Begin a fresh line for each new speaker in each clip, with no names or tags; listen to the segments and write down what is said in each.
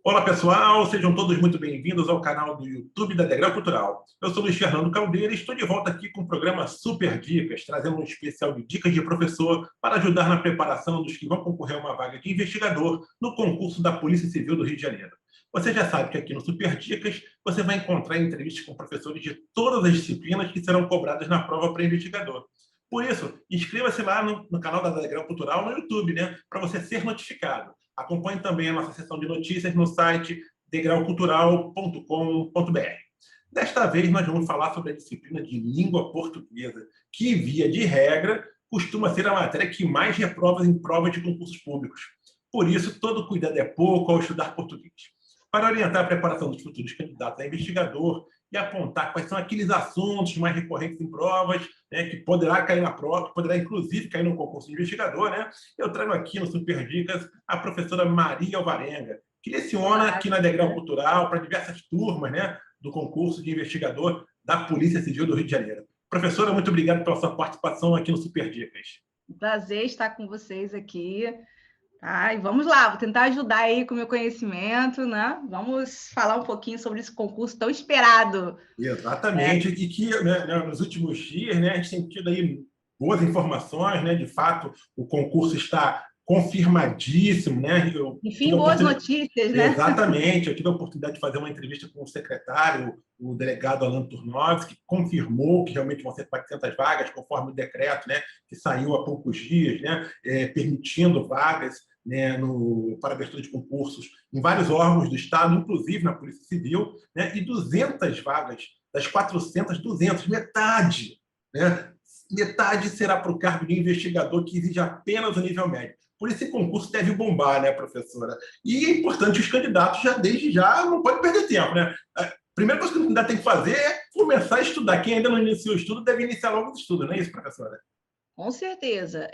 Olá, pessoal! Sejam todos muito bem-vindos ao canal do YouTube da Degrau Cultural. Eu sou Luiz Fernando Caldeira e estou de volta aqui com o programa Super Dicas, trazendo um especial de dicas de professor para ajudar na preparação dos que vão concorrer a uma vaga de investigador no concurso da Polícia Civil do Rio de Janeiro. Você já sabe que aqui no Super Dicas você vai encontrar entrevistas com professores de todas as disciplinas que serão cobradas na prova para investigador. Por isso, inscreva-se lá no canal da Degrau Cultural no YouTube, para você ser notificado. Acompanhe também a nossa seção de notícias no site degraucultural.com.br. Desta vez, nós vamos falar sobre a disciplina de língua portuguesa, que, via de regra, costuma ser a matéria que mais reprova em provas de concursos públicos. Por isso, todo cuidado é pouco ao estudar português. Para orientar a preparação dos futuros candidatos a investigador e apontar quais são aqueles assuntos mais recorrentes em provas, que poderá cair na prova, que poderá inclusive cair no concurso de investigador, eu trago aqui no Super Dicas a professora Maria Alvarenga, que leciona aqui na Degrau Cultural para diversas turmas do concurso de investigador da Polícia Civil do Rio de Janeiro. Professora, muito obrigado pela sua participação aqui no Super Dicas.
Prazer estar com vocês aqui. E vamos lá, vou tentar ajudar aí com o meu conhecimento, Vamos falar um pouquinho sobre esse concurso tão esperado.
Exatamente, e que nos últimos dias a gente tem tido aí boas informações, de fato, o concurso está confirmadíssimo,
Enfim, boas notícias,
Exatamente, eu tive a oportunidade de fazer uma entrevista com o secretário, o delegado Alan Turnovski, que confirmou que realmente vão ser 400 vagas, conforme o decreto que saiu há poucos dias, permitindo vagas para abertura de concursos em vários órgãos do Estado, inclusive na Polícia Civil, e 200 vagas, das 400, 200, metade, metade será para o cargo de investigador, que exige apenas o nível médio. Por isso, esse concurso deve bombar, professora? E é importante, os candidatos, desde já, não podem perder tempo, A primeira coisa que o candidato tem que fazer é começar a estudar. Quem ainda não iniciou o estudo deve iniciar logo o estudo, não é isso, professora?
Com certeza.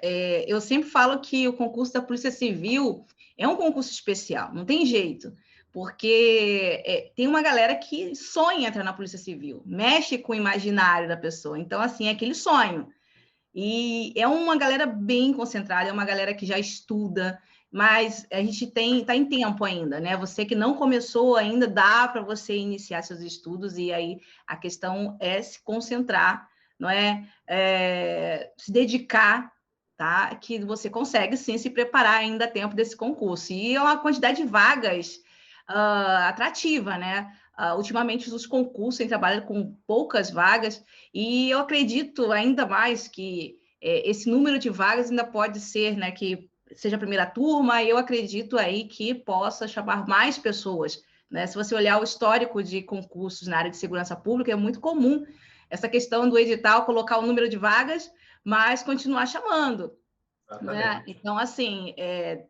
Eu sempre falo que o concurso da Polícia Civil é um concurso especial, não tem jeito, porque tem uma galera que sonha entrar na Polícia Civil, mexe com o imaginário da pessoa. Então, assim, é aquele sonho. E é uma galera bem concentrada, é uma galera que já estuda, mas a gente está em tempo ainda, Você que não começou ainda, dá para você iniciar seus estudos, e aí a questão é se concentrar, não se dedicar, tá? Que você consegue sim se preparar ainda a tempo desse concurso. E é uma quantidade de vagas atrativa, ultimamente os concursos têm trabalhado com poucas vagas, e eu acredito ainda mais que esse número de vagas ainda pode ser, que seja a primeira turma, e eu acredito aí que possa chamar mais pessoas, Se você olhar o histórico de concursos na área de segurança pública, é muito comum essa questão do edital colocar o número de vagas, mas continuar chamando. Então, assim,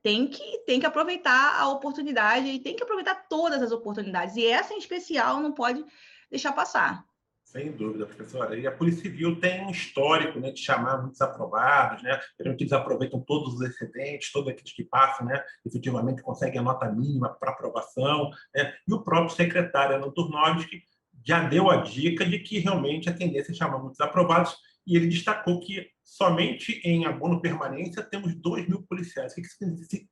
tem que aproveitar a oportunidade, e tem que aproveitar todas as oportunidades, e essa em especial não pode deixar passar.
Sem dúvida, professora. E a Polícia Civil tem um histórico de chamar muitos aprovados, que eles aproveitam todos os excedentes, todos aqueles que passam, efetivamente conseguem a nota mínima para aprovação, E o próprio secretário, Alan Turnovski, já deu a dica de que realmente a tendência é chamar muitos aprovados, e ele destacou que somente em abono permanência temos 2.000 policiais.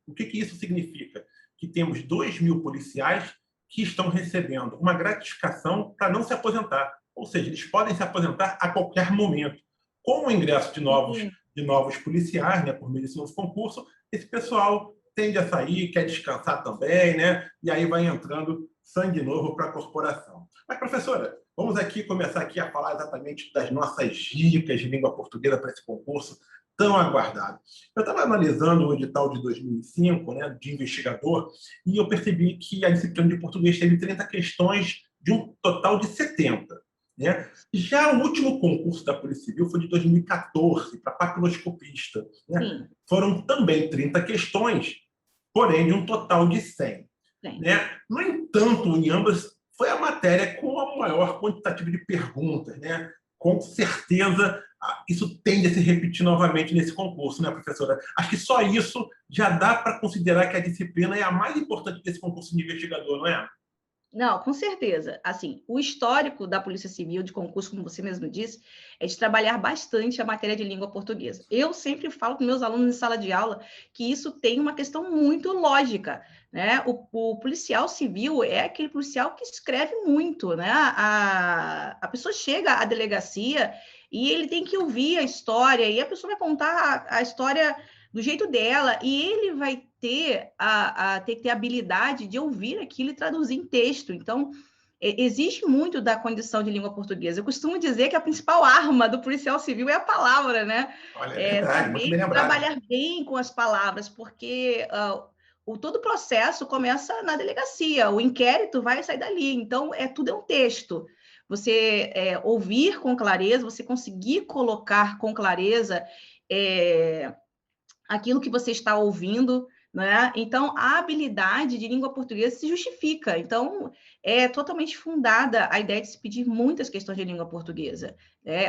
O que isso significa? Que temos 2.000 policiais que estão recebendo uma gratificação para não se aposentar. Ou seja, eles podem se aposentar a qualquer momento. Com o ingresso de novos policiais, por meio desse novo concurso, esse pessoal tende a sair, quer descansar também, e aí vai entrando sangue novo para a corporação. Mas, professora, vamos começar a falar exatamente das nossas dicas de língua portuguesa para esse concurso tão aguardado. Eu estava analisando o edital de 2005, de investigador, e eu percebi que a disciplina de português teve 30 questões de um total de 70. Já o último concurso da Polícia Civil foi de 2014, para papiloscopista. Foram também 30 questões, porém de um total de 100. No entanto, em ambas, foi a matéria com a maior quantitativa de perguntas. Com certeza, isso tende a se repetir novamente nesse concurso, professora? Acho que só isso já dá para considerar que a disciplina é a mais importante desse concurso de investigador, não é?
Não, com certeza. Assim, o histórico da Polícia Civil de concurso, como você mesmo disse, é de trabalhar bastante a matéria de língua portuguesa. Eu sempre falo com meus alunos em sala de aula que isso tem uma questão muito lógica, né? O policial civil é aquele policial que escreve muito, né? A pessoa chega à delegacia e ele tem que ouvir a história, e a pessoa vai contar a história do jeito dela, e ele vai ter que ter a habilidade de ouvir aquilo e traduzir em texto. Então, existe muito da condição de língua portuguesa. Eu costumo dizer que a principal arma do policial civil é a palavra, né?
Olha, é verdade, muito
Saber
bem lembrado.
trabalhar bem com as palavras, porque todo o processo começa na delegacia, o inquérito vai sair dali. Então, tudo é um texto. Você ouvir com clareza, você conseguir colocar com clareza aquilo que você está ouvindo, né? Então, a habilidade de língua portuguesa se justifica. Então, é totalmente fundada a ideia de se pedir muitas questões de língua portuguesa.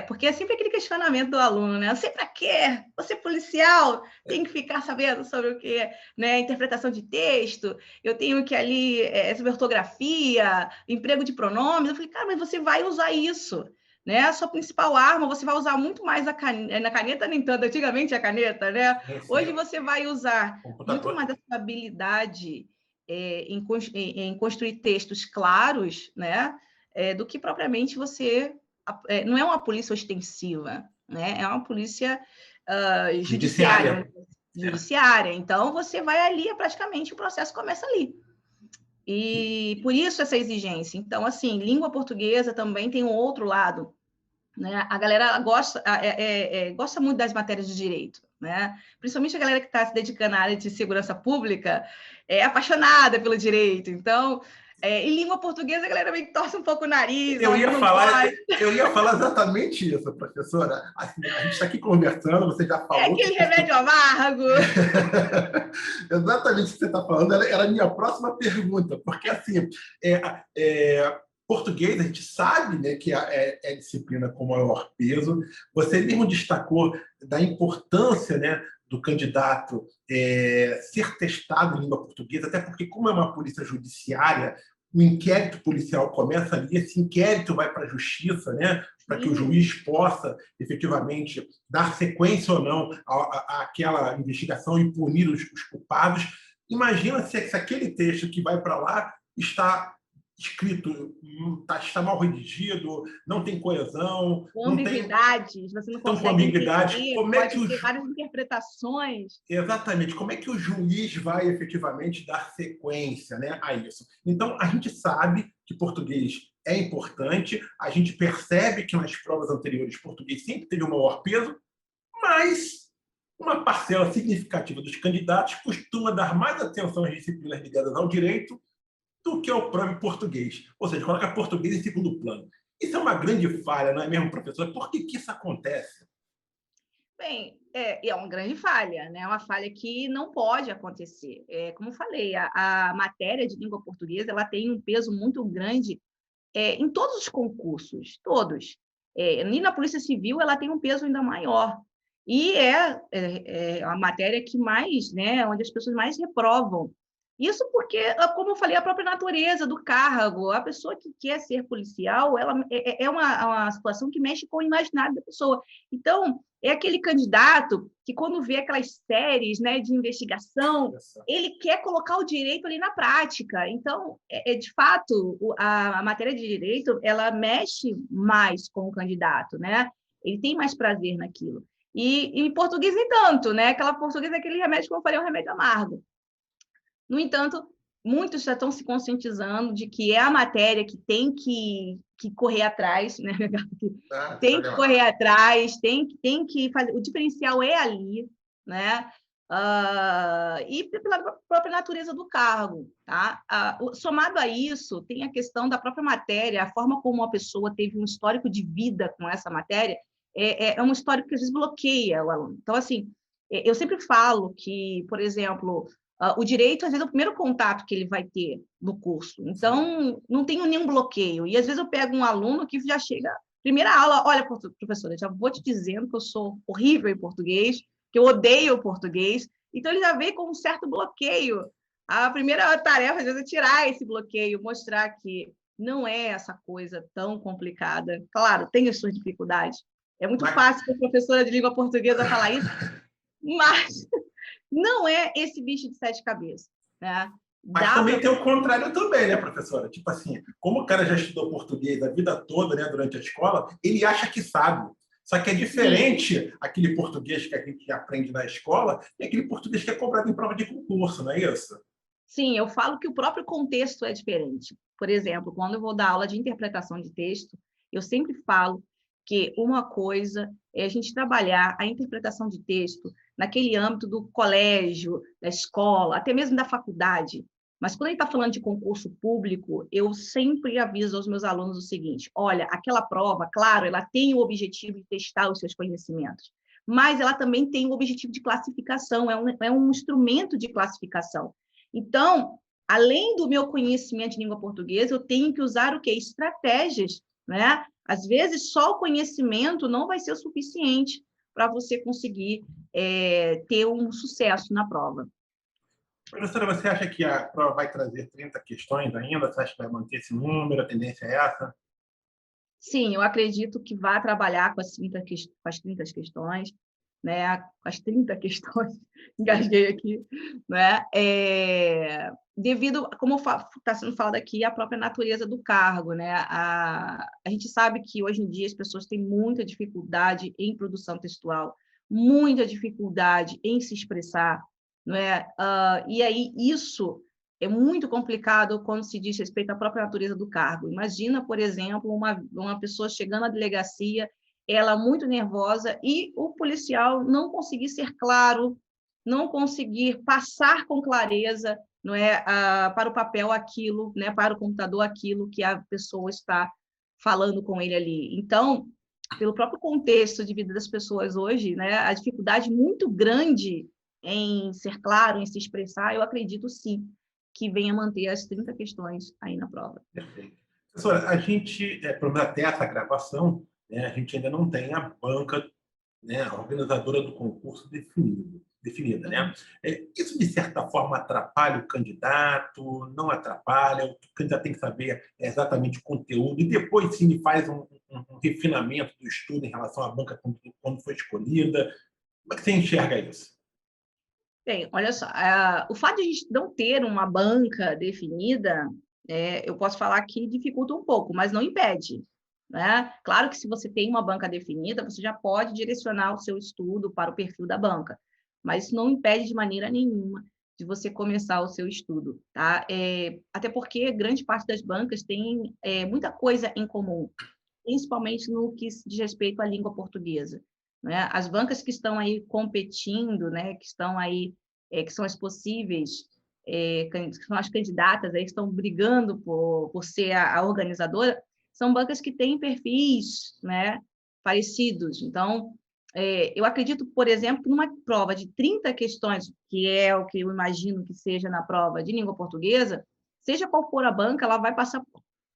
Porque é sempre aquele questionamento do aluno, né? Você para quê? Você é policial? Tem que ficar sabendo sobre o que, né? Interpretação de texto, eu tenho que ali sobre ortografia, emprego de pronomes. Eu falei, cara, mas você vai usar isso. Né? A sua principal arma, você vai usar muito mais na caneta, nem tanto, antigamente a caneta, né?
Sim,
Hoje você vai usar muito
computador.
mais a sua habilidade em construir textos claros, né? Do que propriamente você... não é uma polícia ostensiva, né? É uma polícia
Judiciária.
judiciária. Então, você vai ali, praticamente, o processo começa ali. E por isso essa exigência. Então, assim, língua portuguesa também tem um outro lado, né? A galera gosta muito das matérias de direito, né? Principalmente a galera que está se dedicando à área de segurança pública é apaixonada pelo direito. Então, em língua portuguesa, a galera meio que torce um pouco o nariz,
Eu ia
alguns não
falar,
gostam.
eu ia falar exatamente isso, professora. Assim, a gente está aqui conversando, você já
É
falou que
aquele remédio amargo.
exatamente o que você está falando, era a minha próxima pergunta, porque assim, português a gente sabe, né, que é a disciplina com maior peso. Você mesmo destacou da importância, né, do candidato ser testado em língua portuguesa, até porque, como é uma polícia judiciária, o inquérito policial começa ali, esse inquérito vai para a justiça, né, para que o juiz possa efetivamente dar sequência ou não àquela investigação e punir os culpados. Imagina se aquele texto que vai para lá está escrito, está mal redigido, não tem coesão,
Com
não tem
ambiguidades, você não
tão com
consegue
ambiguidade.
entender,
Como é que
pode ter várias interpretações.
exatamente, como é que o juiz vai efetivamente dar sequência, né, a isso? Então, a gente sabe que português é importante, a gente percebe que nas provas anteriores português sempre teve um maior peso, mas uma parcela significativa dos candidatos costuma dar mais atenção às disciplinas ligadas ao direito do que ao próprio português. Ou seja, coloca português em segundo plano. Isso é uma grande falha, não é mesmo, professor? Por que isso acontece?
Bem, é uma grande falha, né? É uma falha que não pode acontecer. Como eu falei, a matéria de língua portuguesa ela tem um peso muito grande em todos os concursos, todos. E na Polícia Civil ela tem um peso ainda maior. E é a matéria que mais, né, onde as pessoas mais reprovam. Isso porque, como eu falei, a própria natureza do cargo, a pessoa que quer ser policial, ela é uma situação que mexe com o imaginário da pessoa. Então, é aquele candidato que, quando vê aquelas séries, né, de investigação, ele quer colocar o direito ali na prática. Então, de fato, a matéria de direito, ela mexe mais com o candidato, né? Ele tem mais prazer naquilo. E em português, nem tanto, né? Aquela português é aquele remédio, como eu falei, é um remédio amargo. No entanto, muitos já estão se conscientizando de que é a matéria que tem que correr atrás, né? Tem que correr atrás, tem que fazer. O diferencial é ali, né? E pela própria natureza do cargo. Tá? Somado a isso, tem a questão da própria matéria, a forma como uma pessoa teve um histórico de vida com essa matéria, é um histórico que às vezes bloqueia o aluno. Então, assim, eu sempre falo que, por exemplo, o direito, às vezes, é o primeiro contato que ele vai ter no curso. Então, não tenho nenhum bloqueio. E, às vezes, eu pego um aluno que já chega... Primeira aula, olha, professora, já vou te dizendo que eu sou horrível em português, que eu odeio o português. Então, ele já veio com um certo bloqueio A primeira tarefa, às vezes, é tirar esse bloqueio, mostrar que não é essa coisa tão complicada. Claro, tem as suas dificuldades. É muito fácil para a professora de língua portuguesa falar isso, mas não é esse bicho de 7 cabeças, né?
Mas também tem o contrário também, né, professora? Tipo assim, como o cara já estudou português a vida toda, né, durante a escola, ele acha que sabe. Só que é diferente aquele português que a gente aprende na escola e aquele português que é cobrado em prova de concurso, não é isso?
Sim, eu falo que o próprio contexto é diferente. Por exemplo, quando eu vou dar aula de interpretação de texto, eu sempre falo que uma coisa é a gente trabalhar a interpretação de texto naquele âmbito do colégio, da escola, até mesmo da faculdade. Mas quando a gente está falando de concurso público, eu sempre aviso aos meus alunos o seguinte: olha, aquela prova, claro, ela tem o objetivo de testar os seus conhecimentos, mas ela também tem o objetivo de classificação, é um instrumento de classificação. Então, além do meu conhecimento de língua portuguesa, eu tenho que usar o quê? Estratégias, né? Às vezes, só o conhecimento não vai ser o suficiente para você conseguir ter um sucesso na prova.
Professora, você acha que a prova vai trazer 30 questões ainda? Você acha que vai manter esse número? A tendência é essa?
Sim, eu acredito que vai trabalhar com as 30 questões, né? Com as 30 questões, engasguei aqui, né? Devido, como está sendo falado aqui, a própria natureza do cargo, né? A gente sabe que hoje em dia as pessoas têm muita dificuldade em produção textual, muita dificuldade em se expressar, não é? E aí isso é muito complicado quando se diz respeito à própria natureza do cargo. Imagina, por exemplo, uma pessoa chegando à delegacia, ela muito nervosa, e o policial não conseguir ser claro, não conseguir passar com clareza, não é, para o papel aquilo, né, para o computador aquilo que a pessoa está falando com ele ali. Então, pelo próprio contexto de vida das pessoas hoje, né, a dificuldade muito grande em ser claro, em se expressar, eu acredito sim que venha manter as 30 questões aí na prova.
Perfeito. Professora, a gente, pelo menos até essa gravação, né, a gente ainda não tem a banca, né, a organizadora do concurso definida, né? Isso, de certa forma, atrapalha o candidato, não atrapalha, o candidato tem que saber exatamente o conteúdo, e depois, sim, ele faz um refinamento do estudo em relação à banca quando foi escolhida. Como é que você enxerga isso?
Bem, olha só, o fato de a gente não ter uma banca definida, eu posso falar que dificulta um pouco, mas não impede, né? Claro que se você tem uma banca definida, você já pode direcionar o seu estudo para o perfil da banca, mas isso não impede de maneira nenhuma de você começar o seu estudo, tá? Até porque grande parte das bancas tem muita coisa em comum, principalmente no que diz respeito à língua portuguesa, né? As bancas que estão aí competindo, né, que estão aí, que são as possíveis, que são as candidatas aí que estão brigando por ser a organizadora, são bancas que têm perfis, né, parecidos. Então, eu acredito, por exemplo, que numa prova de 30 questões, que é o que eu imagino que seja na prova de língua portuguesa, seja qual for a banca, ela vai passar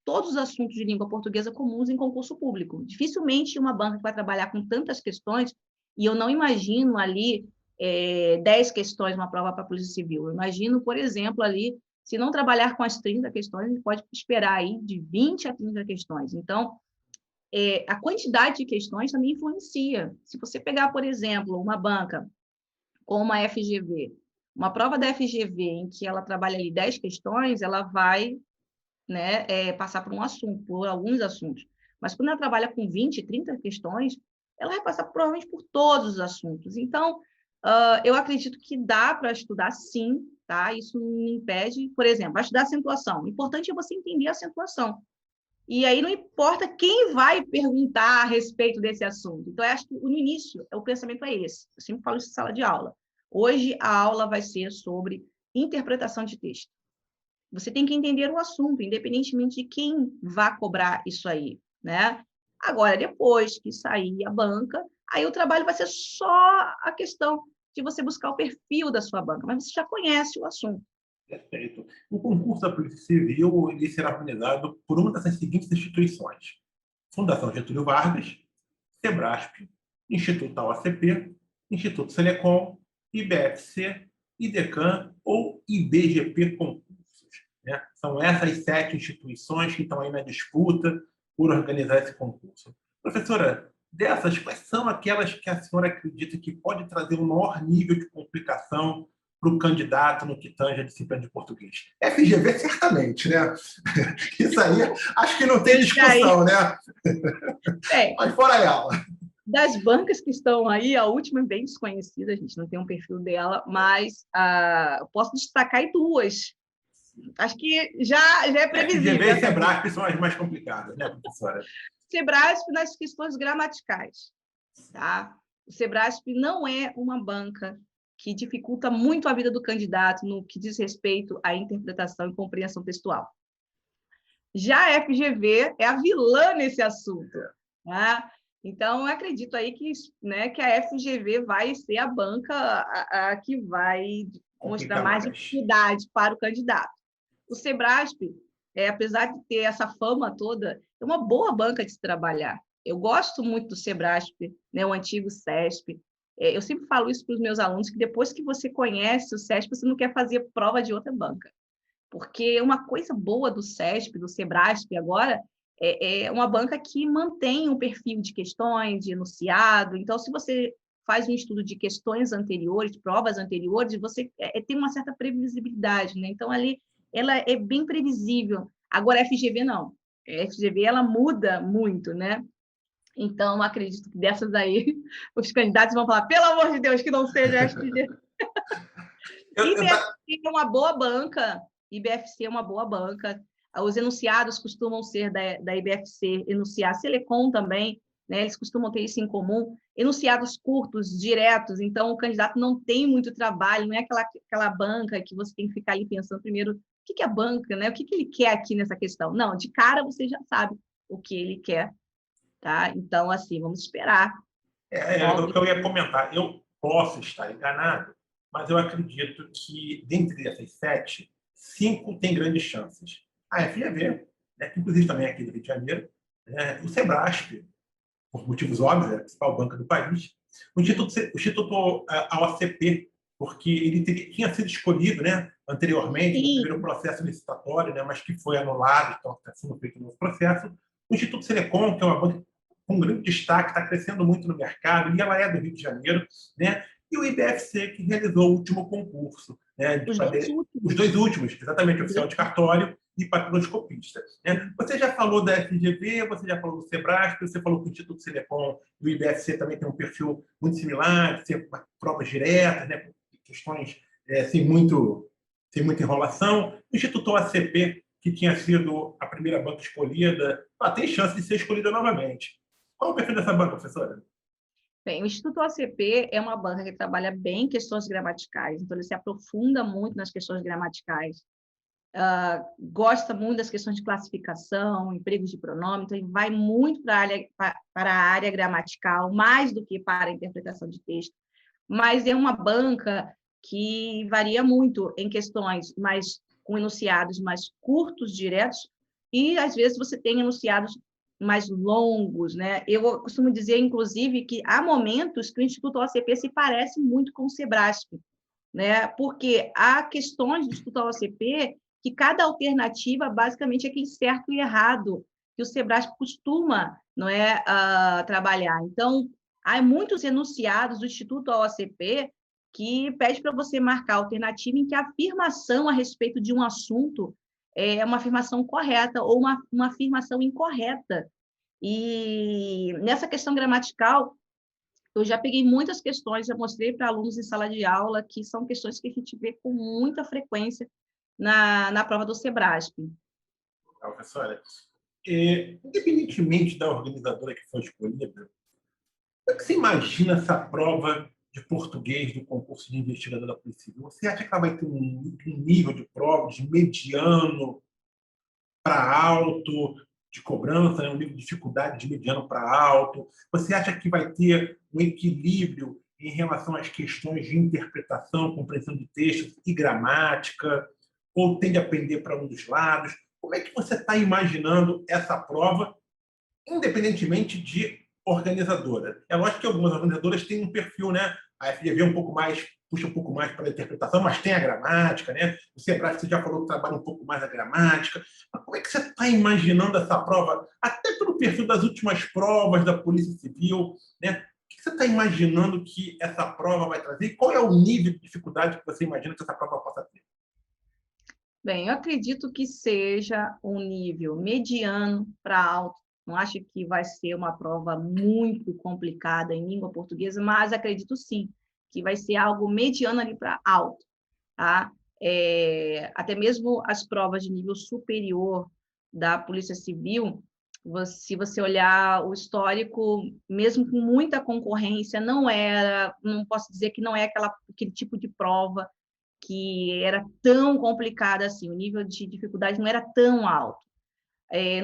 todos os assuntos de língua portuguesa comuns em concurso público. Dificilmente uma banca que vai trabalhar com tantas questões, e eu não imagino ali 10 questões, uma prova para a Polícia Civil. Eu imagino, por exemplo, ali, se não trabalhar com as 30 questões, a gente pode esperar aí de 20 a 30 questões. Então, a quantidade de questões também influencia. Se você pegar, por exemplo, uma banca como a FGV, uma prova da FGV em que ela trabalha ali 10 questões, ela vai, né, passar por um assunto, por alguns assuntos. Mas quando ela trabalha com 20, 30 questões, ela vai passar provavelmente por todos os assuntos. Então, eu acredito que dá para estudar sim, tá? Isso não me impede, por exemplo, vai estudar acentuação. O importante é você entender a acentuação. E aí não importa quem vai perguntar a respeito desse assunto. Então, eu acho que no início o pensamento é esse. Eu sempre falo isso em sala de aula. Hoje a aula vai ser sobre interpretação de texto. Você tem que entender o assunto, independentemente de quem vá cobrar isso aí, né? Agora, depois que sair a banca, aí o trabalho vai ser só a questão de você buscar o perfil da sua banca, mas você já conhece o assunto.
Perfeito. O concurso da Polícia Civil ele será organizado por uma dessas seguintes instituições: Fundação Getúlio Vargas, Sebrasp, Instituto AOCP, Instituto Selecom, IBFC IDECAM ou IBGP Concursos, né? São essas 7 instituições que estão aí na disputa por organizar esse concurso. Professora, dessas, quais são aquelas que a senhora acredita que pode trazer um maior nível de complicação para o candidato no que tange a disciplina de português? FGV, certamente, né? Isso aí, acho que não tem discussão, né? Mas fora ela.
Das bancas que estão aí, a última é bem desconhecida, a gente não tem um perfil dela, mas eu posso destacar aí 2. Acho que já é previsível.
FGV e SEBRASP são as mais complicadas, né, professora?
SEBRASP nas questões gramaticais. Tá? O SEBRASP não é uma banca que dificulta muito a vida do candidato no que diz respeito à interpretação e compreensão textual. Já a FGV é a vilã nesse assunto. Tá? Então, eu acredito aí que, né, que a FGV vai ser a banca a que vai mostrar mais dificuldade para o candidato. O SEBRASP, apesar de ter essa fama toda, é uma boa banca de se trabalhar. Eu gosto muito do SEBRASP, né, o antigo CESP. Eu sempre falo isso para os meus alunos, que depois que você conhece o CESP, você não quer fazer prova de outra banca. Porque uma coisa boa do CESP, do SEBRASP agora, é uma banca que mantém um perfil de questões, de enunciado. Então, se você faz um estudo de questões anteriores, provas anteriores, você tem uma certa previsibilidade, né? Então, ali, ela é bem previsível. Agora, a FGV não. A FGV, ela muda muito, né? Então, acredito que dessas aí, os candidatos vão falar, pelo amor de Deus, que não seja a FGV. IBFC é uma boa banca. IBFC é uma boa banca. Os enunciados costumam ser da IBFC, enunciar Selecom também, né? Eles costumam ter isso em comum. Enunciados curtos, diretos, então o candidato não tem muito trabalho, não é aquela banca que você tem que ficar ali pensando primeiro o que é a banca, né? O que ele quer aqui nessa questão. Não, de cara você já sabe o que ele quer. Tá? Então, assim, vamos esperar.
O que eu ia comentar, eu posso estar enganado, mas eu acredito que, dentre essas 7, 5 têm grandes chances. A FGV, né, que inclusive também é aqui do Rio de Janeiro, o SEBRASP, por motivos óbvios, é a principal banca do país, o Instituto AOCP, porque ele tinha sido escolhido, né, anteriormente, no primeiro processo licitatório, né, mas que foi anulado, então está sendo feito um novo processo. O Instituto Selecom, que é uma banca com grande destaque, está crescendo muito no mercado, e ela é do Rio de Janeiro, né? E o IBFC, que realizou o último concurso. Né? Os 2 últimos, exatamente, oficial de cartório e patroscopista. Né? Você já falou da FGV, você já falou do SEBRASP, você falou que o Instituto Selecom e o IBFC também tem um perfil muito similar, de ser provas diretas, né? Questões sem muita enrolação. O Instituto ACP, que tinha sido a primeira banca escolhida, tem chance de ser escolhida novamente. Qual é o perfil dessa banca, professora?
Bem, o Instituto ACP é uma banca que trabalha bem questões gramaticais, então ele se aprofunda muito nas questões gramaticais, gosta muito das questões de classificação, empregos de pronome, então ele vai muito para a área gramatical, mais do que para a interpretação de texto, mas é uma banca que varia muito em questões mais com enunciados mais curtos, diretos, e às vezes você tem enunciados mais longos, né? Eu costumo dizer, inclusive, que há momentos que o Instituto OCP se parece muito com o SEBRASP, né? Porque há questões do Instituto OCP que cada alternativa, basicamente, é aquele certo e errado que o SEBRASP costuma, não é, trabalhar. Então, há muitos enunciados do Instituto OCP que pede para você marcar a alternativa em que a afirmação a respeito de um assunto é uma afirmação correta ou uma afirmação incorreta. E nessa questão gramatical, eu já peguei muitas questões, já mostrei para alunos em sala de aula, que são questões que a gente vê com muita frequência na prova do SEBRASP.
Professora, independentemente da organizadora que foi escolhida, como é que você imagina essa prova de português do concurso de investigador da Polícia Civil? Você acha que ela vai ter um nível de prova de mediano para alto, de cobrança, né? Um nível de dificuldade de mediano para alto? Você acha que vai ter um equilíbrio em relação às questões de interpretação, compreensão de textos e gramática? Ou tende a pender para um dos lados? Como é que você está imaginando essa prova, independentemente de organizadora? É lógico que algumas organizadoras têm um perfil, né? A FGV é um pouco mais puxa um pouco mais para a interpretação, mas tem a gramática, né? O Sebrae, você já falou que trabalha um pouco mais a gramática. Mas como é que você está imaginando essa prova, até pelo perfil das últimas provas da Polícia Civil, né? O que você está imaginando que essa prova vai trazer? E qual é o nível de dificuldade que você imagina que essa prova possa ter?
Bem, eu acredito que seja um nível mediano para alto. Não acho que vai ser uma prova muito complicada em língua portuguesa, mas acredito sim que vai ser algo mediano ali para alto, tá? Até mesmo as provas de nível superior da Polícia Civil, se você olhar o histórico, mesmo com muita concorrência, não posso dizer que não é aquele tipo de prova que era tão complicada assim, o nível de dificuldade não era tão alto.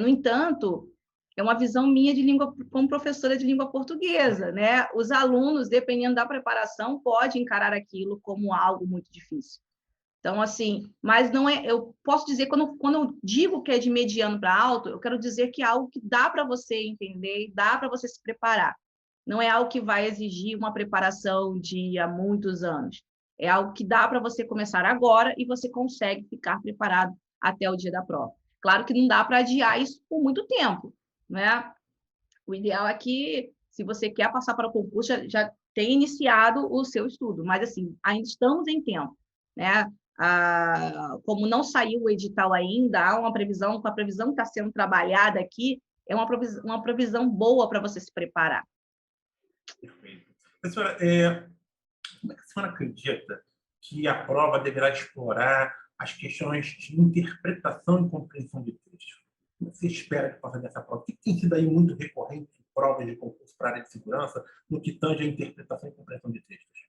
No entanto, é uma visão minha de língua, como professora de língua portuguesa, né? Os alunos, dependendo da preparação, podem encarar aquilo como algo muito difícil. Então, assim, mas não é. Eu posso dizer, quando eu digo que é de mediano para alto, eu quero dizer que é algo que dá para você entender, dá para você se preparar. Não é algo que vai exigir uma preparação de há muitos anos. É algo que dá para você começar agora e você consegue ficar preparado até o dia da prova. Claro que não dá para adiar isso por muito tempo, né? O ideal é que, se você quer passar para o concurso, já tenha iniciado o seu estudo, mas, assim, ainda estamos em tempo, né? Como não saiu o edital ainda, há uma previsão, com a previsão que está sendo trabalhada aqui, é uma previsão boa para você se preparar.
Perfeito. Professora, como é que a senhora acredita que a prova deverá explorar as questões de interpretação e compreensão de texto? O que você espera que possa dessa prova? O que tem sido aí muito recorrente em provas de concurso para a área de segurança no que tange a interpretação e compreensão de textos?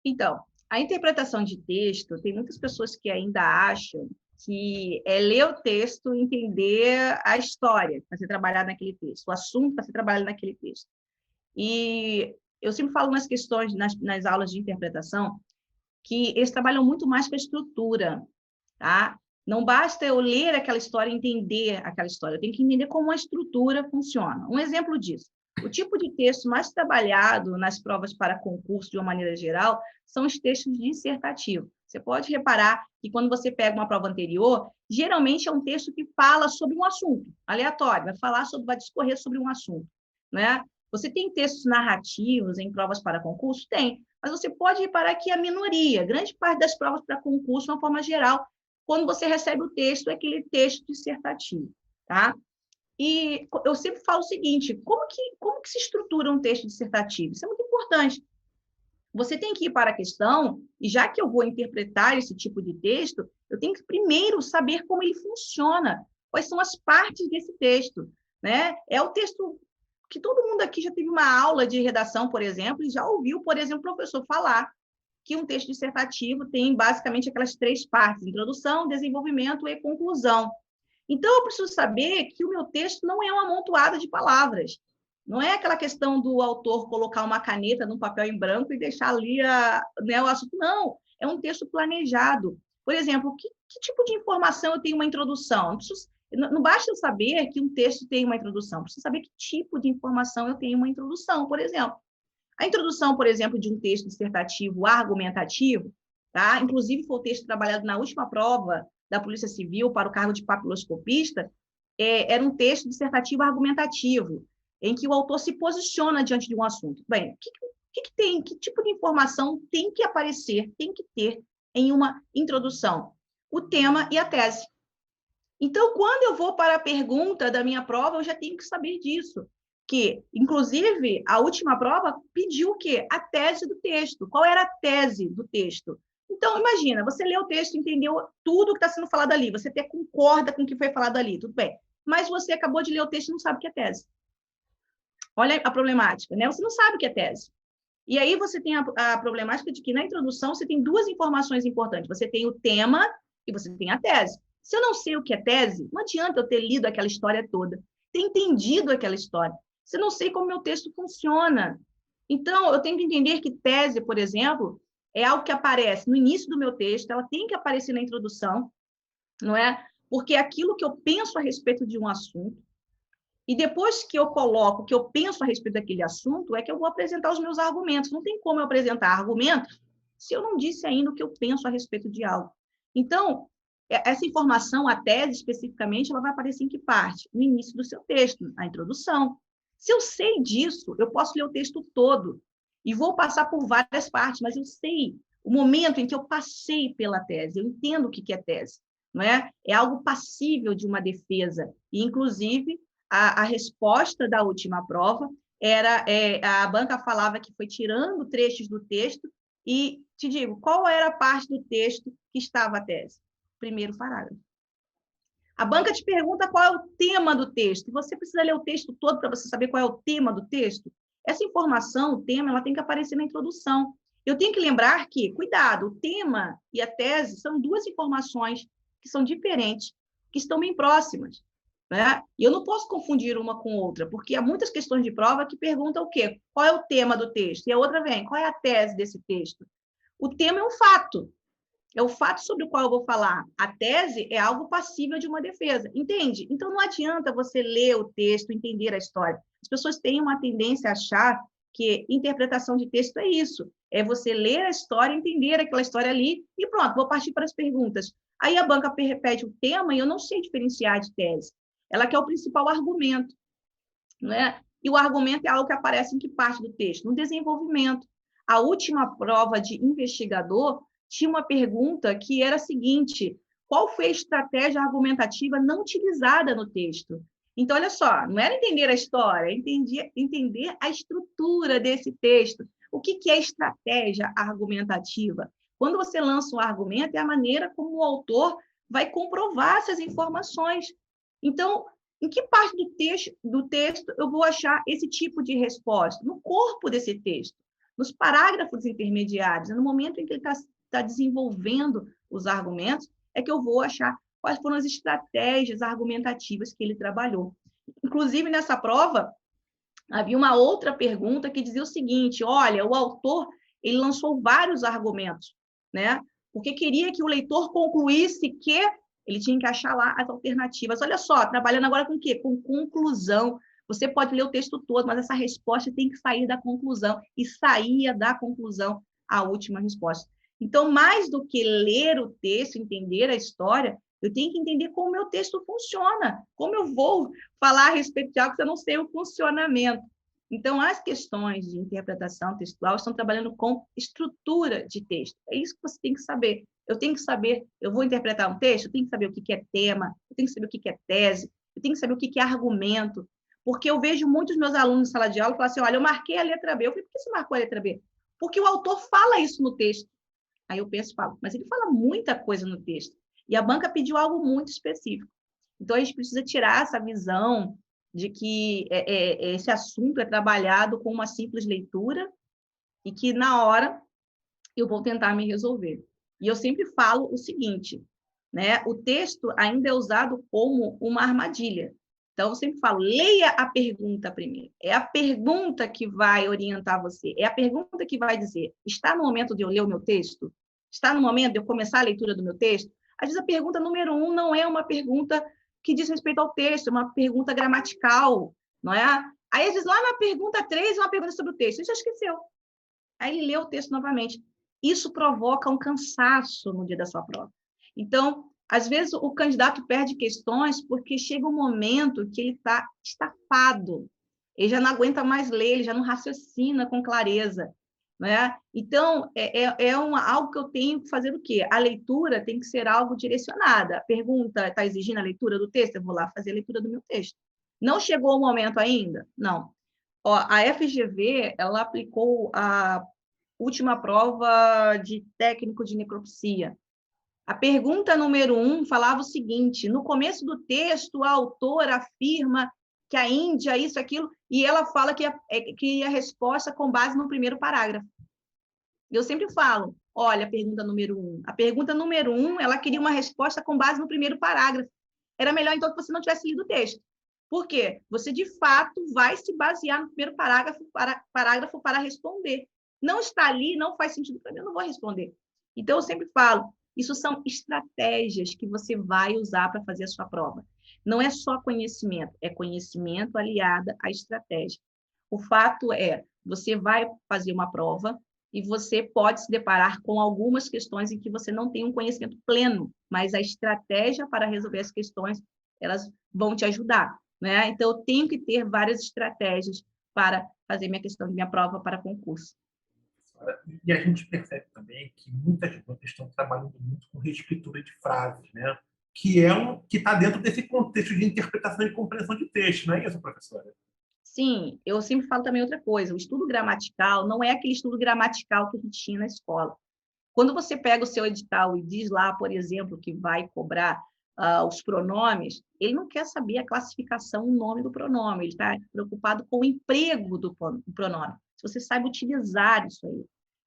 Então, a interpretação de texto, tem muitas pessoas que ainda acham que é ler o texto, entender a história para ser trabalhada naquele texto, o assunto para ser trabalhado naquele texto. E eu sempre falo nas questões, nas aulas de interpretação, que eles trabalham muito mais com a estrutura, tá? Não basta eu ler aquela história e entender aquela história, eu tenho que entender como a estrutura funciona. Um exemplo disso, o tipo de texto mais trabalhado nas provas para concurso, de uma maneira geral, são os textos dissertativos. Você pode reparar que, quando você pega uma prova anterior, geralmente é um texto que fala sobre um assunto, aleatório, vai discorrer sobre um assunto, né? Você tem textos narrativos em provas para concurso? Tem, mas você pode reparar que a minoria, grande parte das provas para concurso, de uma forma geral, quando você recebe o texto, é aquele texto dissertativo, tá? E eu sempre falo o seguinte, como que se estrutura um texto dissertativo? Isso é muito importante. Você tem que ir para a questão, e já que eu vou interpretar esse tipo de texto, eu tenho que primeiro saber como ele funciona, quais são as partes desse texto, né? É o texto que todo mundo aqui já teve uma aula de redação, por exemplo, e já ouviu, por exemplo, o professor falar que um texto dissertativo tem basicamente aquelas 3 partes: introdução, desenvolvimento e conclusão. Então, eu preciso saber que o meu texto não é uma amontoada de palavras. Não é aquela questão do autor colocar uma caneta num papel em branco e deixar ali o assunto. Não, é um texto planejado. Por exemplo, que tipo de informação eu tenho uma introdução? Não basta eu saber que um texto tem uma introdução, preciso saber que tipo de informação eu tenho uma introdução, por exemplo. A introdução, por exemplo, de um texto dissertativo argumentativo, tá? Inclusive foi o texto trabalhado na última prova da Polícia Civil para o cargo de papiloscopista, era um texto dissertativo argumentativo, em que o autor se posiciona diante de um assunto. Bem, que tipo de informação tem que aparecer, tem que ter em uma introdução? O tema e a tese. Então, quando eu vou para a pergunta da minha prova, eu já tenho que saber disso. Que, inclusive, a última prova pediu o quê? A tese do texto. Qual era a tese do texto? Então, imagina, você lê o texto, entendeu tudo que está sendo falado ali, você até concorda com o que foi falado ali, tudo bem. Mas você acabou de ler o texto e não sabe o que é tese. Olha a problemática, né? Você não sabe o que é tese. E aí você tem a problemática de que, na introdução, você tem 2 informações importantes. Você tem o tema e você tem a tese. Se eu não sei o que é tese, não adianta eu ter lido aquela história toda, ter entendido aquela história, se eu não sei como meu texto funciona. Então, eu tenho que entender que tese, por exemplo, é algo que aparece no início do meu texto, ela tem que aparecer na introdução, não é? Porque é aquilo que eu penso a respeito de um assunto, e depois que eu coloco o que eu penso a respeito daquele assunto, é que eu vou apresentar os meus argumentos. Não tem como eu apresentar argumentos se eu não disse ainda o que eu penso a respeito de algo? Então, essa informação, a tese especificamente, ela vai aparecer em que parte? No início do seu texto, na introdução. Se eu sei disso, eu posso ler o texto todo e vou passar por várias partes, mas eu sei o momento em que eu passei pela tese, eu entendo o que é tese, não é? É algo passível de uma defesa. E, inclusive, a resposta da última prova era, a banca falava que foi tirando trechos do texto e, te digo, qual era a parte do texto que estava a tese? Primeiro parágrafo. A banca te pergunta qual é o tema do texto. Você precisa ler o texto todo para você saber qual é o tema do texto? Essa informação, o tema, ela tem que aparecer na introdução. Eu tenho que lembrar que, cuidado, o tema e a tese são duas informações que são diferentes, que estão bem próximas, né? E eu não posso confundir uma com outra, porque há muitas questões de prova que perguntam o quê? Qual é o tema do texto? E a outra vem, qual é a tese desse texto? O tema é um fato. É o fato sobre o qual eu vou falar. A tese é algo passível de uma defesa, entende? Então, não adianta você ler o texto, entender a história. As pessoas têm uma tendência a achar que interpretação de texto é isso. É você ler a história, entender aquela história ali e pronto, vou partir para as perguntas. Aí a banca repete o tema e eu não sei diferenciar de tese. Ela quer o principal argumento, não é? E o argumento é algo que aparece em que parte do texto? No desenvolvimento. A última prova de investigador tinha uma pergunta que era a seguinte: qual foi a estratégia argumentativa não utilizada no texto? Então, olha só, não era entender a história, entender a estrutura desse texto. O que é estratégia argumentativa? Quando você lança um argumento, é a maneira como o autor vai comprovar essas informações. Então, em que parte do texto eu vou achar esse tipo de resposta? No corpo desse texto, nos parágrafos intermediários, no momento em que ele está desenvolvendo os argumentos, é que eu vou achar quais foram as estratégias argumentativas que ele trabalhou. Inclusive, nessa prova, havia uma outra pergunta que dizia o seguinte: olha, o autor ele lançou vários argumentos, né? Porque queria que o leitor concluísse que ele tinha que achar lá as alternativas. Olha só, trabalhando agora com o quê? Com conclusão. Você pode ler o texto todo, mas essa resposta tem que sair da conclusão. E saía da conclusão a última resposta. Então, mais do que ler o texto, entender a história, eu tenho que entender como o meu texto funciona, como eu vou falar a respeito de algo se eu não sei o funcionamento. Então, as questões de interpretação textual estão trabalhando com estrutura de texto. É isso que você tem que saber. Eu tenho que saber, eu vou interpretar um texto, eu tenho que saber o que é tema, eu tenho que saber o que é tese, eu tenho que saber o que é argumento, porque eu vejo muitos meus alunos em sala de aula falar assim: olha, eu marquei a letra B. Eu falei: por que você marcou a letra B? Porque o autor fala isso no texto. Aí eu penso e falo: mas ele fala muita coisa no texto. E a banca pediu algo muito específico. Então, a gente precisa tirar essa visão de que esse assunto é trabalhado com uma simples leitura e que, na hora, eu vou tentar me resolver. E eu sempre falo o seguinte, né? O texto ainda é usado como uma armadilha. Então, eu sempre falo: leia a pergunta primeiro. É a pergunta que vai orientar você. É a pergunta que vai dizer: está no momento de eu ler o meu texto? Está no momento de eu começar a leitura do meu texto? Às vezes, a pergunta número 1 não é uma pergunta que diz respeito ao texto, é uma pergunta gramatical, não é? Aí, às vezes, lá na pergunta 3, é uma pergunta sobre o texto. Ele já esqueceu. Aí ele lê o texto novamente. Isso provoca um cansaço no dia da sua prova. Então, às vezes, o candidato perde questões porque chega um momento que ele está estafado. Ele já não aguenta mais ler, ele já não raciocina com clareza. Né? Então, algo que eu tenho que fazer o quê? A leitura tem que ser algo direcionada. A pergunta está exigindo a leitura do texto? Eu vou lá fazer a leitura do meu texto. Não chegou o momento ainda? Não. Ó, a FGV, ela aplicou a última prova de técnico de necropsia. A pergunta número 1 falava o seguinte: no começo do texto, a autora afirma que a Índia, isso, aquilo, e ela fala que a resposta com base no primeiro parágrafo. Eu sempre falo: olha, a pergunta número 1. A pergunta número 1, ela queria uma resposta com base no primeiro parágrafo. Era melhor, então, que você não tivesse lido o texto. Por quê? Você, de fato, vai se basear no primeiro parágrafo para responder. Não está ali, não faz sentido para mim, eu não vou responder. Então, eu sempre falo: isso são estratégias que você vai usar para fazer a sua prova. Não é só conhecimento, é conhecimento aliado à estratégia. O fato é, você vai fazer uma prova, e você pode se deparar com algumas questões em que você não tem um conhecimento pleno, mas a estratégia para resolver as questões, elas vão te ajudar, né? Então, eu tenho que ter várias estratégias para fazer minha questão de minha prova para concurso.
E a gente percebe também que muitas bancas estão trabalhando muito com reescritura de frases, né? Que está dentro desse contexto de interpretação e compreensão de texto, não é isso, professora?
Sim, eu sempre falo também outra coisa, o estudo gramatical não é aquele estudo gramatical que a gente tinha na escola. Quando você pega o seu edital e diz lá, por exemplo, que vai cobrar os pronomes, ele não quer saber a classificação, o nome do pronome, ele está preocupado com o emprego do pronome. Se você sabe utilizar isso aí.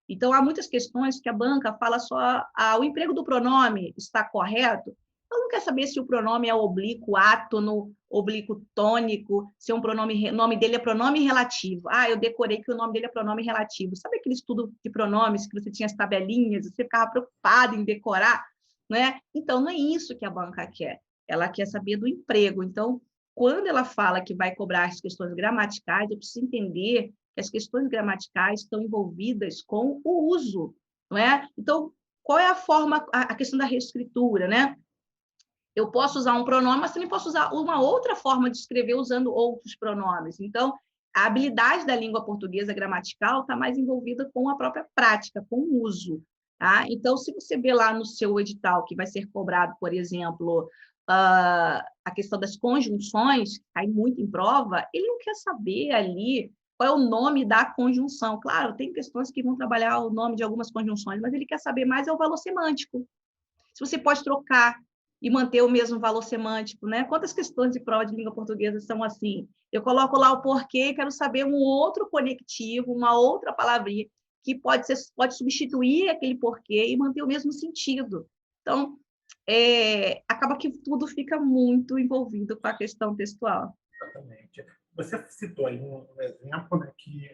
Então, há muitas questões que a banca fala só, o emprego do pronome está correto, ela não quer saber se o pronome é oblíquo, átono, oblíquo tônico, se é um pronome, o nome dele é pronome relativo. Eu decorei que o nome dele é pronome relativo. Sabe aquele estudo de pronomes que você tinha as tabelinhas, você ficava preocupado em decorar, né? Então, não é isso que a banca quer. Ela quer saber do emprego. Então, quando ela fala que vai cobrar as questões gramaticais, eu preciso entender que as questões gramaticais estão envolvidas com o uso, não é? Então, qual é a forma, a questão da reescritura, né? Eu posso usar um pronome, mas também posso usar uma outra forma de escrever usando outros pronomes. Então, a habilidade da língua portuguesa gramatical está mais envolvida com a própria prática, com o uso. Tá? Então, se você vê lá no seu edital que vai ser cobrado, por exemplo, a questão das conjunções, cai muito em prova, ele não quer saber ali qual é o nome da conjunção. Claro, tem questões que vão trabalhar o nome de algumas conjunções, mas ele quer saber mais é o valor semântico. Se você pode trocar e manter o mesmo valor semântico, né? Quantas questões de prova de língua portuguesa são assim? Eu coloco lá o porquê e quero saber um outro conectivo, uma outra palavrinha que pode substituir aquele porquê e manter o mesmo sentido. Então, acaba que tudo fica muito envolvido com a questão textual.
Exatamente. Você citou aí um exemplo, né, que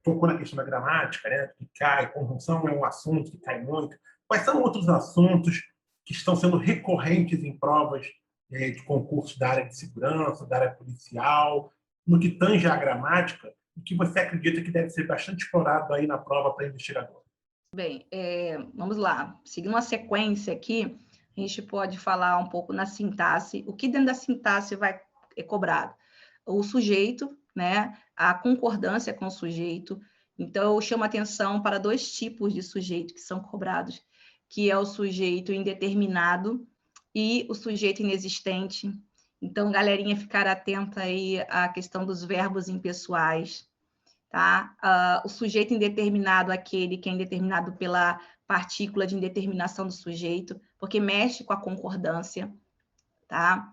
tocou na questão da gramática, né, que cai, conjunção é um assunto que cai muito. Quais são outros assuntos que estão sendo recorrentes em provas de concursos da área de segurança, da área policial, no que tange à gramática, e que você acredita que deve ser bastante explorado aí na prova para investigador?
Bem, vamos lá. Seguindo uma sequência aqui, a gente pode falar um pouco na sintaxe. O que dentro da sintaxe vai cobrado? O sujeito, né? A concordância com o sujeito. Então, eu chamo atenção para dois tipos de sujeito que são cobrados, que é o sujeito indeterminado e o sujeito inexistente. Então, galerinha, ficar atenta aí à questão dos verbos impessoais. Tá? O sujeito indeterminado, aquele que é indeterminado pela partícula de indeterminação do sujeito, porque mexe com a concordância. Tá?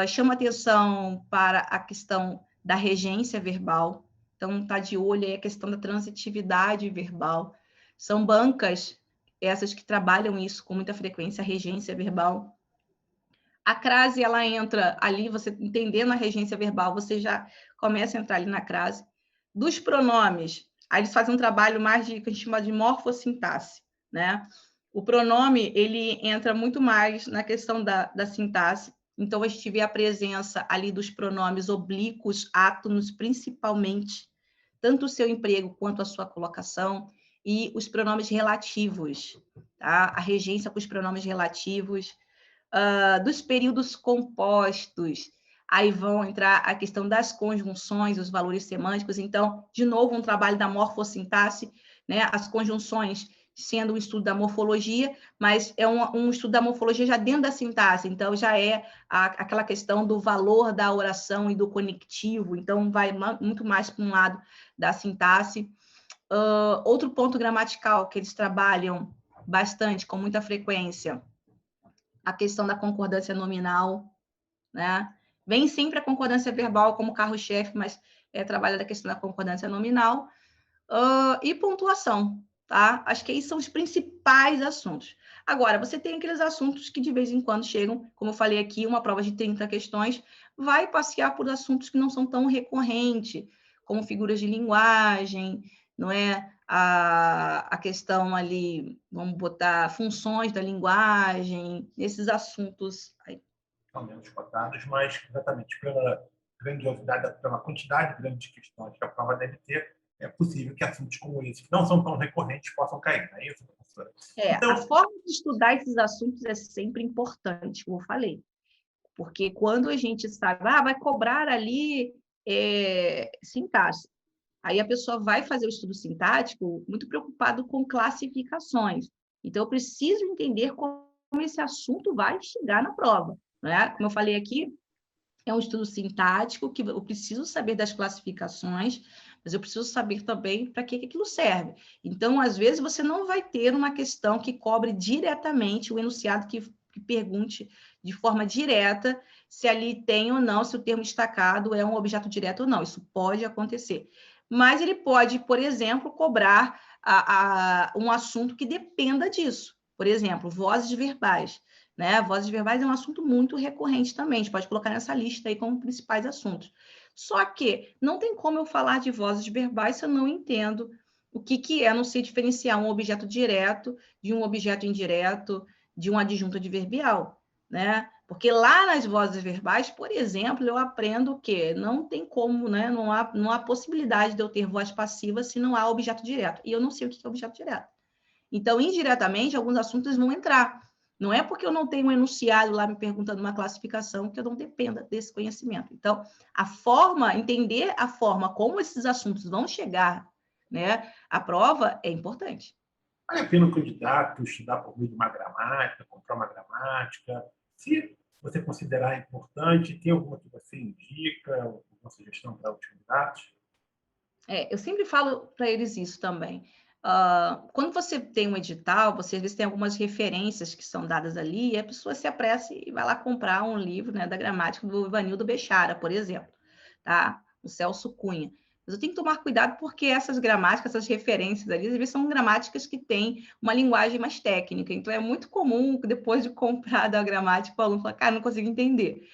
Chama atenção para a questão da regência verbal. Então, tá de olho aí a questão da transitividade verbal. São bancas, essas que trabalham isso com muita frequência, a regência verbal. A crase, ela entra ali, você entendendo a regência verbal, você já começa a entrar ali na crase. Dos pronomes, aí eles fazem um trabalho mais de, que a gente chama de morfossintaxe, né? O pronome, ele entra muito mais na questão da sintaxe. Então, a gente vê a presença ali dos pronomes oblíquos, átonos, principalmente, tanto o seu emprego quanto a sua colocação, e os pronomes relativos, tá? A regência com os pronomes relativos, dos períodos compostos, aí vão entrar a questão das conjunções, os valores semânticos. Então, de novo, um trabalho da morfossintaxe, né? As conjunções sendo um estudo da morfologia, mas é um estudo da morfologia já dentro da sintaxe, então já é aquela questão do valor da oração e do conectivo, então vai muito mais para um lado da sintaxe. Outro ponto gramatical que eles trabalham bastante, com muita frequência, a questão da concordância nominal, né? Vem sempre a concordância verbal como carro-chefe, mas trabalha da questão da concordância nominal, e pontuação, tá? Acho que aí são os principais assuntos. Agora, você tem aqueles assuntos que de vez em quando chegam, como eu falei aqui, uma prova de 30 questões, vai passear por assuntos que não são tão recorrentes, como figuras de linguagem, não é? A questão ali, vamos botar funções da linguagem, esses assuntos aí.
São menos cotados, mas exatamente pela grandiosidade, pela quantidade grande de questões que a prova deve ter, é possível que assuntos como esse, que não são tão recorrentes, possam cair. Não é isso, professora?
A
Então,
forma de estudar esses assuntos é sempre importante, como eu falei. Porque quando a gente sabe, vai cobrar ali sintaxe. Aí a pessoa vai fazer o estudo sintático muito preocupado com classificações. Então, eu preciso entender como esse assunto vai chegar na prova. Né? Como eu falei aqui, é um estudo sintático que eu preciso saber das classificações, mas eu preciso saber também para que aquilo serve. Então, às vezes, você não vai ter uma questão que cobre diretamente o enunciado que pergunte de forma direta se ali tem ou não, se o termo destacado é um objeto direto ou não. Isso pode acontecer. Mas ele pode, por exemplo, cobrar um assunto que dependa disso. Por exemplo, vozes verbais. Né? Vozes verbais é um assunto muito recorrente também, a gente pode colocar nessa lista aí como principais assuntos. Só que não tem como eu falar de vozes verbais se eu não entendo o que é, não sei diferenciar um objeto direto de um objeto indireto, de um adjunto adverbial, né? Porque lá nas vozes verbais, por exemplo, eu aprendo que não tem como, né? Não há possibilidade de eu ter voz passiva se não há objeto direto. E eu não sei o que é objeto direto. Então, indiretamente, alguns assuntos vão entrar. Não é porque eu não tenho um enunciado lá me perguntando uma classificação que eu não dependa desse conhecimento. Então, entender a forma como esses assuntos vão chegar, né, à prova é importante.
vale a pena o candidato estudar por meio de uma gramática, comprar uma gramática? Se você considerar importante, tem alguma que você indica, alguma sugestão para os candidatos?
Eu sempre falo para eles isso também. Quando você tem um edital, você às vezes tem algumas referências que são dadas ali, e a pessoa se apressa e vai lá comprar um livro, né, da gramática do Ivanildo Bechara, por exemplo, tá? O Celso Cunha. Mas eu tenho que tomar cuidado porque essas gramáticas, essas referências ali, às vezes são gramáticas que têm uma linguagem mais técnica. Então, é muito comum, depois de comprar da gramática, o aluno falar, cara, não consigo entender.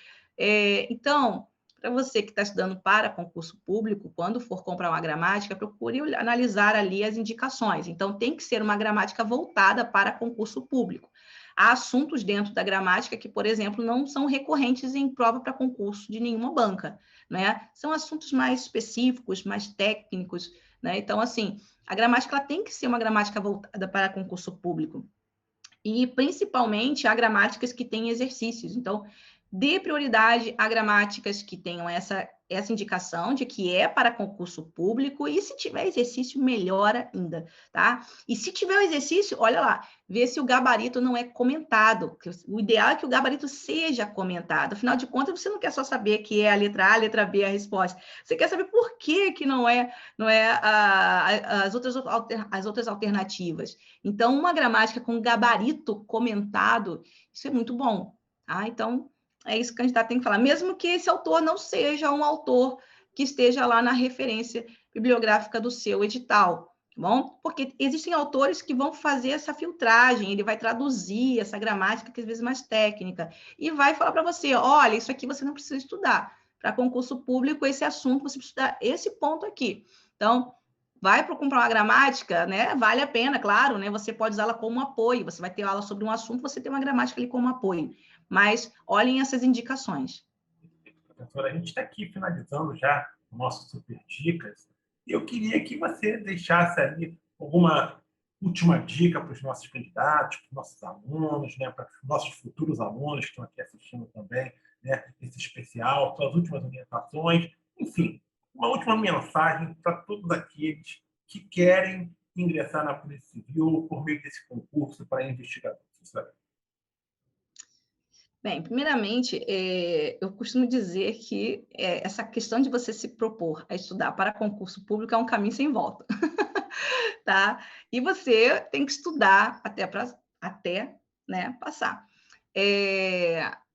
Então, para você que está estudando para concurso público, quando for comprar uma gramática, procure analisar ali as indicações. Então, tem que ser uma gramática voltada para concurso público. Há assuntos dentro da gramática que, por exemplo, não são recorrentes em prova para concurso de nenhuma banca, né? São assuntos mais específicos, mais técnicos, né? Então, assim, a gramática ela tem que ser uma gramática voltada para concurso público. E, principalmente, há gramáticas que têm exercícios. Então, dê prioridade a gramáticas que tenham essa indicação de que é para concurso público, e se tiver exercício, melhor ainda, tá? E se tiver o exercício, olha lá, vê se o gabarito não é comentado. O ideal é que o gabarito seja comentado. Afinal de contas, você não quer só saber que é a letra A, a letra B, a resposta. Você quer saber por que não é as outras alternativas. Então, uma gramática com gabarito comentado, isso é muito bom, tá? Então, é isso que a gente tem que falar, mesmo que esse autor não seja um autor que esteja lá na referência bibliográfica do seu edital, tá bom? Porque existem autores que vão fazer essa filtragem, ele vai traduzir essa gramática, que às vezes é mais técnica, e vai falar para você, olha, isso aqui você não precisa estudar. Para concurso público, esse assunto, você precisa estudar esse ponto aqui. Então, vai para comprar uma gramática, né? Vale a pena, claro, né? Você pode usá-la como apoio. Você vai ter aula sobre um assunto, você tem uma gramática ali como apoio. Mas olhem essas indicações.
Professora, a gente está aqui finalizando já o nosso Super Dicas, e eu queria que você deixasse ali alguma última dica para os nossos candidatos, para os nossos alunos, né, para os nossos futuros alunos que estão aqui assistindo também, né, esse especial, suas últimas orientações, enfim, uma última mensagem para todos aqueles que querem ingressar na Polícia Civil por meio desse concurso para investigador.
Bem, primeiramente, eu costumo dizer que essa questão de você se propor a estudar para concurso público é um caminho sem volta, tá? E você tem que estudar até, né, passar.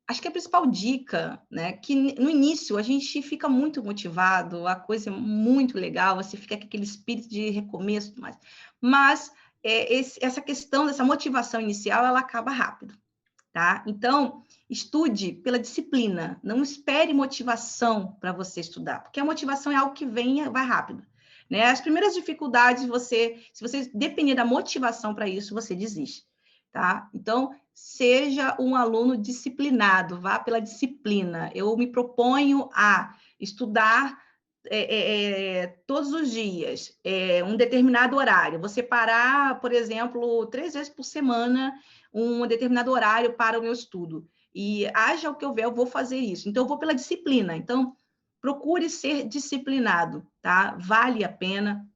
Acho que a principal dica, né, que no início a gente fica muito motivado, a coisa é muito legal, você fica com aquele espírito de recomeço, mas essa questão dessa motivação inicial, ela acaba rápido. Tá? Então, estude pela disciplina, não espere motivação para você estudar, porque a motivação é algo que vem e vai rápido. Né? As primeiras dificuldades, se você depender da motivação para isso, você desiste. Tá? Então, seja um aluno disciplinado, vá pela disciplina. Eu me proponho a estudar todos os dias, um determinado horário, você parar, por exemplo, 3 vezes por semana, um determinado horário para o meu estudo. E haja o que houver, eu vou fazer isso. Então, eu vou pela disciplina. Então, procure ser disciplinado, tá? Vale a pena,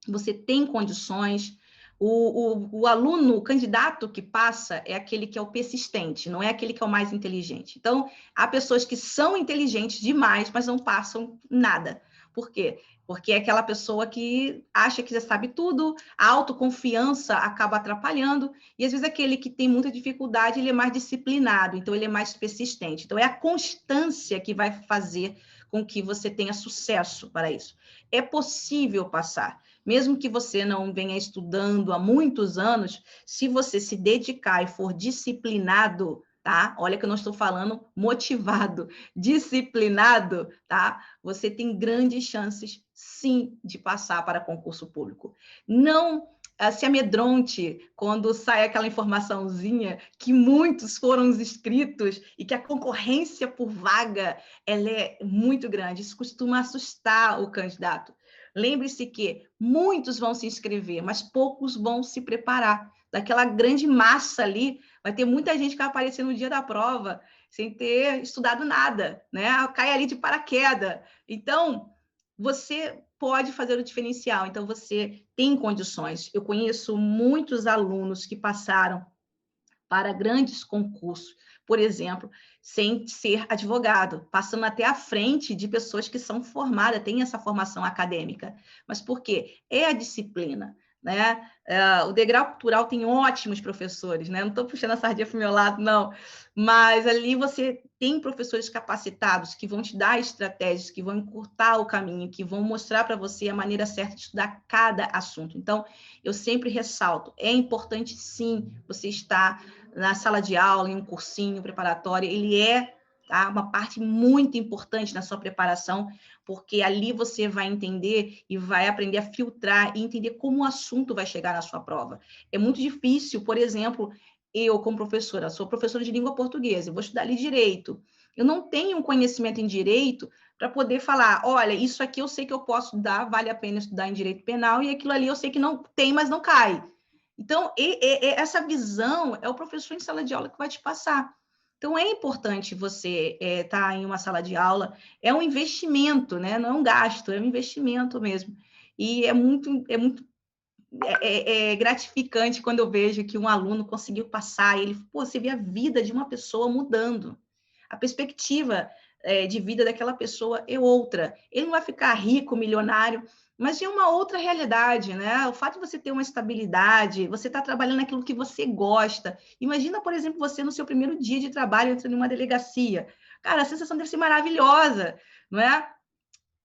você tem condições. O aluno, o candidato que passa é aquele que é o persistente, não é aquele que é o mais inteligente. Então, há pessoas que são inteligentes demais, mas não passam nada. Por quê? Porque é aquela pessoa que acha que já sabe tudo, a autoconfiança acaba atrapalhando, e às vezes aquele que tem muita dificuldade, ele é mais disciplinado, então ele é mais persistente. Então, é a constância que vai fazer com que você tenha sucesso para isso. É possível passar. Mesmo que você não venha estudando há muitos anos, se você se dedicar e for disciplinado, tá? Olha que eu não estou falando motivado, disciplinado, tá? Você tem grandes chances, sim, de passar para concurso público. Não se amedronte quando sai aquela informaçãozinha que muitos foram inscritos e que a concorrência por vaga ela é muito grande. Isso costuma assustar o candidato. Lembre-se que muitos vão se inscrever, mas poucos vão se preparar. Daquela grande massa ali, vai ter muita gente que vai aparecer no dia da prova sem ter estudado nada, né? Cai ali de paraquedas. Então, você pode fazer o diferencial. Então, você tem condições. Eu conheço muitos alunos que passaram para grandes concursos, por exemplo, sem ser advogado, passando até à frente de pessoas que são formadas, têm essa formação acadêmica. Mas por quê? É a disciplina, né? O degrau cultural tem ótimos professores, né? Não estou puxando a sardinha para o meu lado, não. Mas ali você tem professores capacitados que vão te dar estratégias, que vão encurtar o caminho, que vão mostrar para você a maneira certa de estudar cada assunto. Então, eu sempre ressalto, é importante, sim, você estar na sala de aula, em um cursinho preparatório, ele é, tá, uma parte muito importante na sua preparação, porque ali você vai entender e vai aprender a filtrar e entender como o assunto vai chegar na sua prova. É muito difícil, por exemplo, eu, como professora, sou professora de língua portuguesa, eu vou estudar ali direito. Eu não tenho um conhecimento em direito para poder falar, olha, isso aqui eu sei que eu posso estudar, vale a pena estudar em direito penal, e aquilo ali eu sei que não tem, mas não cai. Então, essa visão é o professor em sala de aula que vai te passar. Então, é importante você estar em uma sala de aula, é um investimento, né? Não é um gasto, é um investimento mesmo. E é muito gratificante quando eu vejo que um aluno conseguiu passar, e ele, pô, você vê a vida de uma pessoa mudando. A perspectiva de vida daquela pessoa é outra. Ele não vai ficar rico, milionário, mas é uma outra realidade, né? O fato de você ter uma estabilidade, você está trabalhando naquilo que você gosta. Imagina, por exemplo, você no seu primeiro dia de trabalho entrando em uma delegacia. Cara, a sensação deve ser maravilhosa, não é?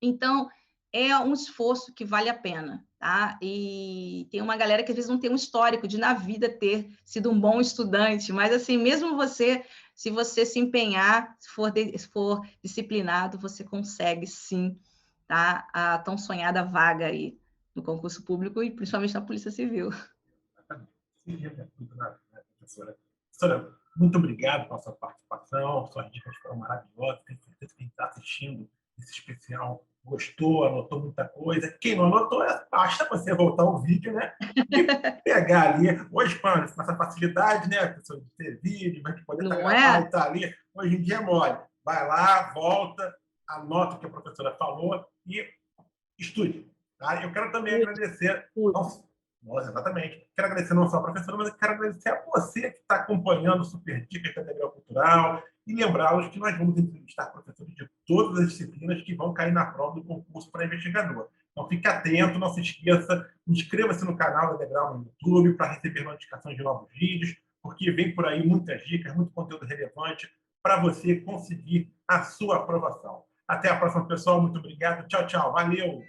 Então, é um esforço que vale a pena, tá? E tem uma galera que às vezes não tem um histórico de na vida ter sido um bom estudante, mas assim, mesmo você, se você se empenhar, se for disciplinado, você consegue sim, tá? A tão sonhada vaga aí no concurso público e principalmente na Polícia Civil.
Professora. Professora, muito obrigado pela sua participação, suas dicas foram maravilhosas, tenho certeza que quem está assistindo esse especial gostou, anotou muita coisa. Quem não anotou, basta você voltar ao vídeo, né? E pegar ali. Hoje, com essa facilidade, né? Pessoa de ter vídeo, vai poder estar gravado e estar ali. Hoje em dia é mole. Vai lá, volta, anota o que a professora falou e estude. Tá? Eu quero também agradecer. Nossa, exatamente. Quero agradecer não só a professora, mas quero agradecer a você que está acompanhando o Super Dicas da Degrau Cultural e lembrá-los que nós vamos entrevistar professores de todas as disciplinas que vão cair na prova do concurso para investigador. Então, fique atento, não se esqueça, inscreva-se no canal da Degrau no YouTube para receber notificações de novos vídeos, porque vem por aí muitas dicas, muito conteúdo relevante para você conseguir a sua aprovação. Até a próxima, pessoal. Muito obrigado. Tchau, tchau. Valeu!